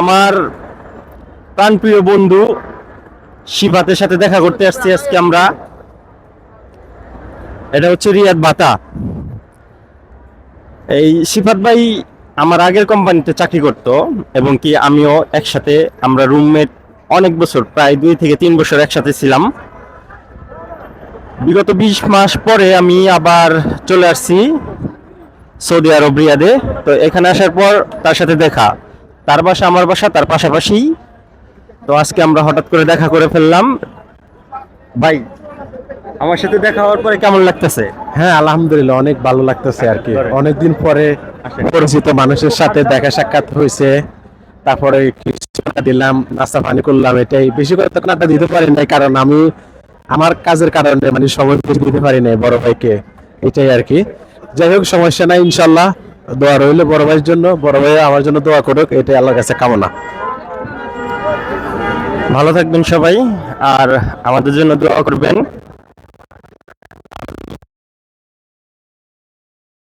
আমার প্রাণপ্রিয় বন্ধু শিফাতের সাথে দেখা করতে আসছি আজকে আমরা। এটা হচ্ছে রিয়াদ ভাতা। এই শিফাত ভাই আমার আগের কোম্পানিতে চাকরি করতো এবং কি আমিও একসাথে, আমরা রুমমেট অনেক বছর, প্রায় 2 থেকে 3 বছর একসাথে ছিলাম। বিগত 20 মাস পরে আমি আবার চলে আসছি সৌদি আরব রিয়াদে। তো এখানে আসার পর তার সাথে দেখা, তার বাসা আমার বাসা তার পাশাপাশি। তো আজকে আমরা হঠাৎ করে দেখা করে ফেললাম। ভাই, আমার সাথে দেখা হওয়ার পরে কেমন লাগতেছে? হ্যাঁ, আলহামদুলিল্লাহ অনেক ভালো লাগতেছে আর কি। অনেকদিন পরে পরিচিত মানুষের সাথে দেখা সাক্ষাৎ হয়েছে, তারপরে কিছু টাকা দিলাম, নাস্তা পানি করলাম। এটাই, বেশি করে তখন আড্ডা দিতে পারি নাই, কারণ আমি আমার কাজের কারণে মানে সময় বেশি দিতে পারি নাই বড় ভাইকে। এটাই আর কি। যাই হোক, সমস্যা নাই, ইনশাল্লাহ দোয়া রইল বড় ভাইয়ের জন্য, বড় ভাই আমার জন্য দোয়া করুক, এটাই আল্লাহর কাছে কামনা। ভালো থাকবেন সবাই, আর আমাদের জন্য দোয়া করবেন।